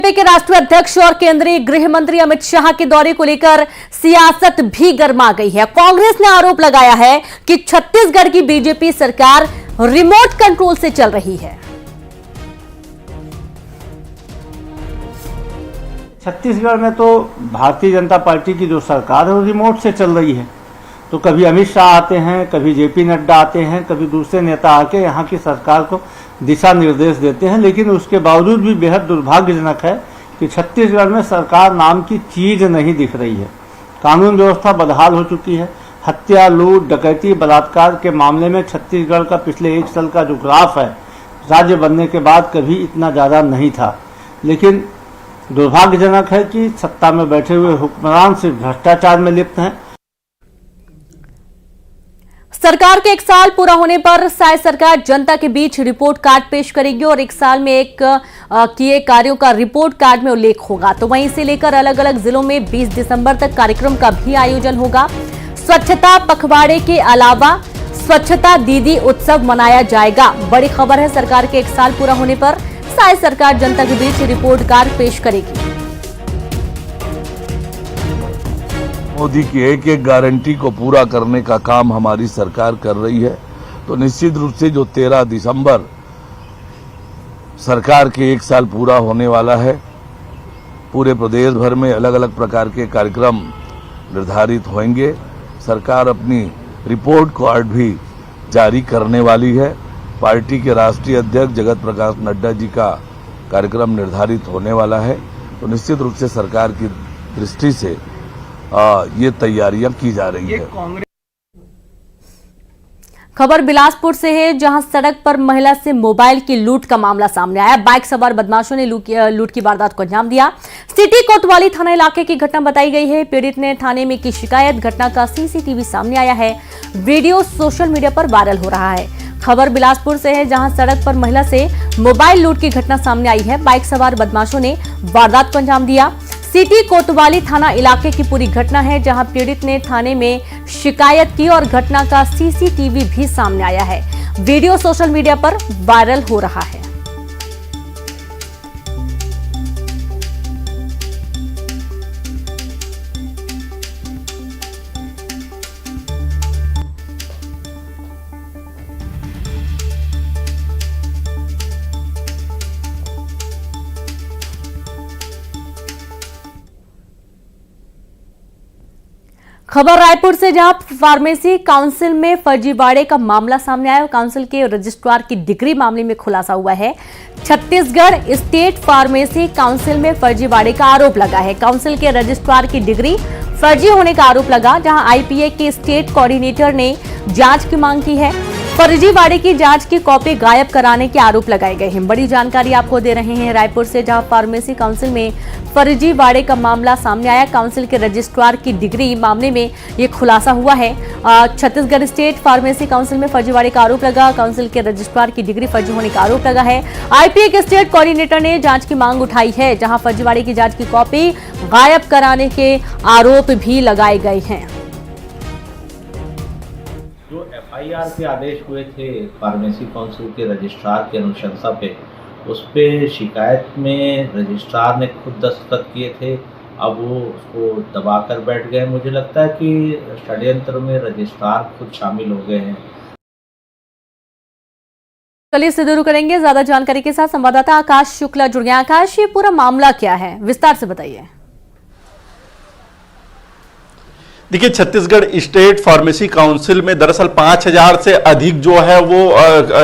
BJP के राष्ट्रीय अध्यक्ष और केंद्रीय गृह मंत्री अमित शाह के दौरे को लेकर सियासत भी गर्मा गई है। कांग्रेस ने आरोप लगाया है कि छत्तीसगढ़ की बीजेपी सरकार रिमोट कंट्रोल से चल रही है। छत्तीसगढ़ में तो भारतीय जनता पार्टी की जो सरकार है वो रिमोट से चल रही है। तो कभी अमित शाह आते हैं, कभी जेपी नड्डा आते हैं, कभी दूसरे नेता आके यहाँ की सरकार को दिशा निर्देश देते हैं। लेकिन उसके बावजूद भी बेहद दुर्भाग्यजनक है कि छत्तीसगढ़ में सरकार नाम की चीज नहीं दिख रही है। कानून व्यवस्था बदहाल हो चुकी है। हत्या, लूट, डकैती, बलात्कार के मामले में छत्तीसगढ़ का पिछले 1 साल का जो ग्राफ है, राज्य बनने के बाद कभी इतना ज़्यादा नहीं था। लेकिन दुर्भाग्यजनक है कि सत्ता में बैठे हुए हुक्मरान सिर्फ भ्रष्टाचार में लिप्त हैं। सरकार के 1 साल पूरा होने पर शायद सरकार जनता के बीच रिपोर्ट कार्ड पेश करेगी और 1 साल में किए कार्यों का रिपोर्ट कार्ड में उल्लेख होगा। तो वहीं से लेकर अलग अलग जिलों में 20 दिसंबर तक कार्यक्रम का भी आयोजन होगा। स्वच्छता पखवाड़े के अलावा स्वच्छता दीदी उत्सव मनाया जाएगा। बड़ी खबर है, सरकार के 1 साल पूरा होने पर शायद सरकार जनता के बीच रिपोर्ट कार्ड पेश करेगी। मोदी की एक एक गारंटी को पूरा करने का काम हमारी सरकार कर रही है। तो निश्चित रूप से जो 13 दिसंबर सरकार के 1 साल पूरा होने वाला है, पूरे प्रदेश भर में अलग अलग प्रकार के कार्यक्रम निर्धारित होंगे। सरकार अपनी रिपोर्ट कार्ड भी जारी करने वाली है। पार्टी के राष्ट्रीय अध्यक्ष जगत प्रकाश नड्डा जी का कार्यक्रम निर्धारित होने वाला है। तो निश्चित रूप से सरकार की दृष्टि से ये तैयारियां की जा रही है। खबर बिलासपुर से है, जहां सड़क पर महिला से मोबाइल की लूट का मामला सामने आया। बाइक सवार बदमाशों ने लूट की वारदात को अंजाम दिया। सिटी कोतवाली थाना इलाके की घटना बताई गई है। पीड़ित ने थाने में की शिकायत। घटना का सीसीटीवी सामने आया है। वीडियो सोशल मीडिया पर वायरल हो रहा है। खबर बिलासपुर से है, जहां सड़क पर महिला से मोबाइल लूट की घटना सामने आई है। बाइक सवार बदमाशों ने वारदात को अंजाम दिया। सिटी कोतवाली थाना इलाके की पूरी घटना है, जहां पीड़ित ने थाने में शिकायत की और घटना का सीसीटीवी भी सामने आया है। वीडियो सोशल मीडिया पर वायरल हो रहा है। खबर रायपुर से, जहां फार्मेसी काउंसिल में फर्जीवाड़े का मामला सामने आया। काउंसिल के रजिस्ट्रार की डिग्री मामले में खुलासा हुआ है। छत्तीसगढ़ स्टेट फार्मेसी काउंसिल में फर्जीवाड़े का आरोप लगा है। काउंसिल के रजिस्ट्रार की डिग्री फर्जी होने का आरोप लगा, जहां आईपीए के स्टेट कोऑर्डिनेटर ने जांच की मांग की है। फर्जीवाड़े की जांच की कॉपी गायब कराने के आरोप लगाए गए हैं। बड़ी जानकारी आपको दे रहे हैं रायपुर से, जहां फार्मेसी काउंसिल में फर्जीवाड़े का मामला सामने आया। काउंसिल के रजिस्ट्रार की डिग्री मामले में यह खुलासा हुआ है। छत्तीसगढ़ स्टेट फार्मेसी काउंसिल में फर्जीवाड़े का आरोप लगा। काउंसिल के रजिस्ट्रार की डिग्री फर्जी होने का आरोप लगा है। आईपीए के स्टेट कोऑर्डिनेटर ने जांच की मांग उठाई है, जहां फर्जीवाड़े की जांच की कॉपी गायब कराने के आरोप भी लगाए गए हैं। जो एफआईआर के आदेश हुए थे फार्मेसी काउंसिल के रजिस्ट्रार की अनुशंसा पे, उस पे शिकायत में रजिस्ट्रार ने खुद दस्तखत किए थे। अब वो उसको दबाकर बैठ गए। मुझे लगता है कि षड्यंत्र में रजिस्ट्रार खुद शामिल हो गए हैं। चलिए शुरू करेंगे ज्यादा जानकारी के साथ संवाददाता आकाश शुक्ला जुड़ गए। आकाश, ये पूरा मामला क्या है, विस्तार से बताइए। देखिए, छत्तीसगढ़ स्टेट फार्मेसी काउंसिल में दरअसल 5000 से अधिक जो है वो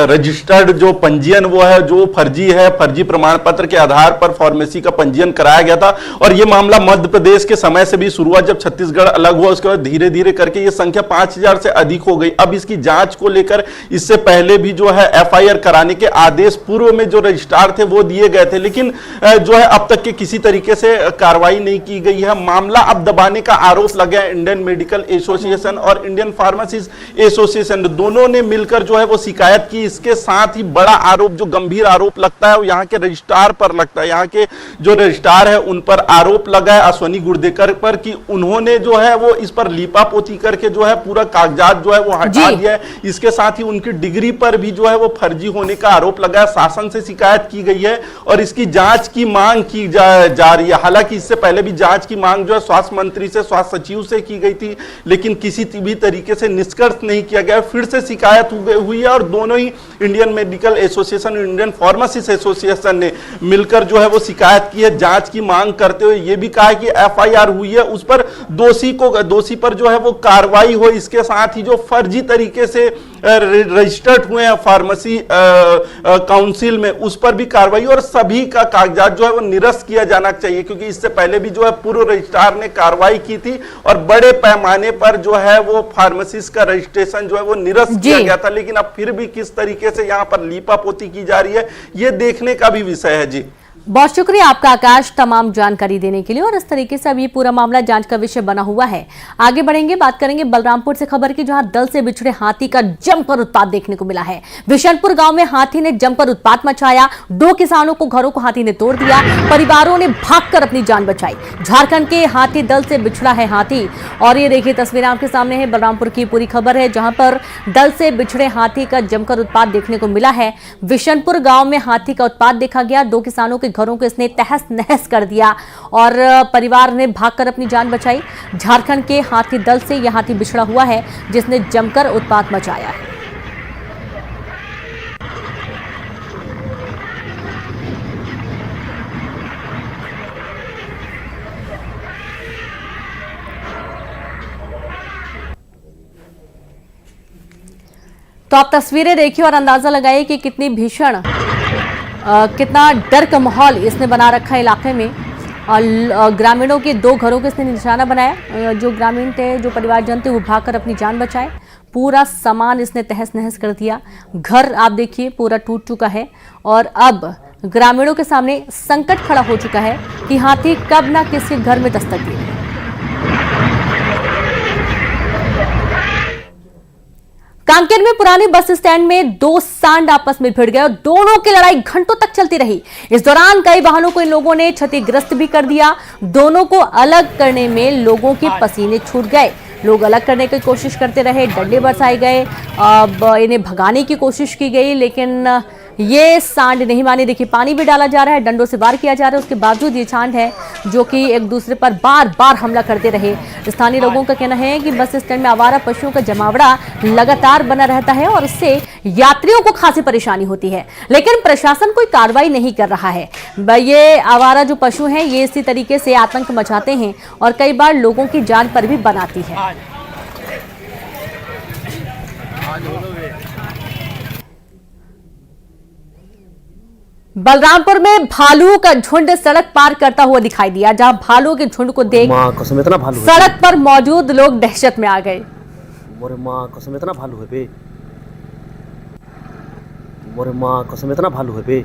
रजिस्टर्ड जो पंजीयन वो है जो फर्जी है। फर्जी प्रमाण पत्र के आधार पर फार्मेसी का पंजीयन कराया गया था और ये मामला मध्य प्रदेश के समय से भी शुरू हुआ। जब छत्तीसगढ़ अलग हुआ उसके बाद धीरे धीरे करके ये संख्या 5000 से अधिक हो गई। अब इसकी जांच को लेकर इससे पहले भी जो है एफआईआर कराने के आदेश पूर्व में जो रजिस्ट्रार थे वो दिए गए थे, लेकिन जो है अब तक के किसी तरीके से कार्रवाई नहीं की गई है। मामला अब दबाने का आरोप लगा है इंडियन इंडियन मेडिकल एसोसिएशन और इंडियन फार्मासिस्ट एसोसिएशन दोनों ने मिलकर जो है वो शिकायत की। इसके साथ ही बड़ा आरोप, जो गंभीर आरोप लगता है वो यहाँ के रजिस्ट्रार पर लगता है। यहाँ के जो रजिस्ट्रार है उन पर आरोप लगा है अश्वनी गुर्देकर पर कि उन्होंने जो है वो इस पर लीपापोती करके जो है पूरा कागजात जो है वो हटा दिया है। इसके साथ ही उनकी डिग्री पर भी जो है वो फर्जी होने का आरोप लगा है। शासन से शिकायत की गई है और इसकी जांच की मांग की जा रही है। हालांकि इससे पहले भी जांच की मांग जो है स्वास्थ्य मंत्री से, स्वास्थ्य सचिव से की गई थी, लेकिन किसी भी तरीके से निष्कर्ष नहीं किया गया। फिर से शिकायत हुई है और दोनों ही इंडियन मेडिकल एसोसिएशन और इंडियन फार्मासिस्ट एसोसिएशन ने मिलकर जो है वो शिकायत की है, जांच की मांग करते हुए ये भी कहा है कि एफआईआर हुई है, उस पर दोषी पर जो है वो कार्रवाई हो। इसके साथ ही जो फर्जी तरीके से रजिस्टर्ड हुए हैं फार्मेसी काउंसिल में, उस पर भी कार्रवाई और सभी का कागजात जो है वो निरस्त किया जाना चाहिए, क्योंकि इससे पहले भी जो है पूर्व रजिस्ट्रार ने कार्रवाई की थी और बड़े पैमाने पर जो है वो फार्मेसिस्ट का रजिस्ट्रेशन जो है वो निरस्त किया गया था। लेकिन अब फिर भी किस तरीके से यहाँ पर लीपापोती की जा रही है, ये देखने का भी विषय है। जी बहुत शुक्रिया आपका आकाश, तमाम जानकारी देने के लिए। और इस तरीके से अब ये पूरा मामला जांच का विषय बना हुआ है। आगे बढ़ेंगे, बात करेंगे बलरामपुर से खबर की, जहां दल से बिछड़े हाथी का जमकर उत्पात देखने को मिला है। बिशनपुर गांव में हाथी ने जमकर उत्पात मचाया। 2 किसानों को घरों को हाथी ने तोड़ दिया। परिवारों ने भागकर अपनी जान बचाई। झारखंड के हाथी दल से बिछड़ा है हाथी। और ये देखिए तस्वीरें आपके सामने है, बलरामपुर की पूरी खबर है, जहां पर दल से बिछड़े हाथी का जमकर उत्पात देखने को मिला है। बिशनपुर गांव में हाथी का उत्पात देखा गया। 2 किसानों के घरों को इसने तहस नहस कर दिया और परिवार ने भागकर अपनी जान बचाई। झारखंड के हाथी दल से यह हाथी बिछड़ा हुआ है, जिसने जमकर उत्पात मचाया है। तो आप तस्वीरें देखिए और अंदाजा लगाइए कि कितनी भीषण, कितना डर का माहौल इसने बना रखा है इलाके में। और ग्रामीणों के 2 घरों को इसने निशाना बनाया। जो ग्रामीण थे, जो परिवारजन थे, वो भागकर अपनी जान बचाए। पूरा सामान इसने तहस नहस कर दिया। घर आप देखिए पूरा टूट चुका है और अब ग्रामीणों के सामने संकट खड़ा हो चुका है कि हाथी कब ना किसके घर में दस्तक दे। कांकेर में पुराने बस स्टैंड में 2 सांड आपस में भिड़ गए और दोनों की लड़ाई घंटों तक चलती रही। इस दौरान कई वाहनों को इन लोगों ने क्षतिग्रस्त भी कर दिया। दोनों को अलग करने में लोगों के पसीने छूट गए। लोग अलग करने की कोशिश करते रहे, डंडे बरसाए गए, अब इन्हें भगाने की कोशिश की गई, लेकिन ये सांड नहीं माने। देखिए पानी भी डाला जा रहा है, डंडों से वार किया जा रहा है, उसके बावजूद ये सांड है जो कि एक दूसरे पर बार बार हमला करते रहे। स्थानीय लोगों का कहना है कि बस स्टैंड में आवारा पशुओं का जमावड़ा लगातार बना रहता है और इससे यात्रियों को खासी परेशानी होती है, लेकिन प्रशासन कोई कार्रवाई नहीं कर रहा है। ये आवारा जो पशु हैं ये इसी तरीके से आतंक मचाते हैं और कई बार लोगों की जान पर भी बनाती है। बलरामपुर में भालू का झुंड सड़क पार करता हुआ दिखाई दिया, जहां भालू के झुंड को देख सड़क पर मौजूद लोग दहशत में आ गए। मोरे माँ कसम इतना भालू है बे, मोरे माँ कसम इतना भालू है बे,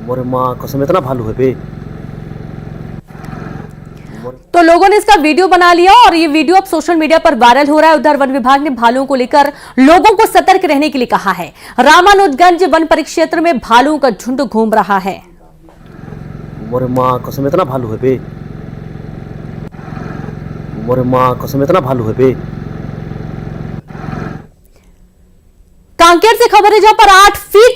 मोरे माँ कसम इतना भालू है बे। तो लोगों ने इसका वीडियो बना लिया और ये वीडियो अब सोशल मीडिया पर वायरल हो रहा है। उधर वन विभाग ने भालुओं को लेकर लोगों को सतर्क रहने के लिए कहा है। रामानुजगंज वन परिक्षेत्र में भालुओं का झुंड घूम रहा है। मोरे माँ कसम इतना भालू है बे, मोरे माँ कसम इतना भालू है बे। कांकेर से खबर है, जहां पर 8 फीट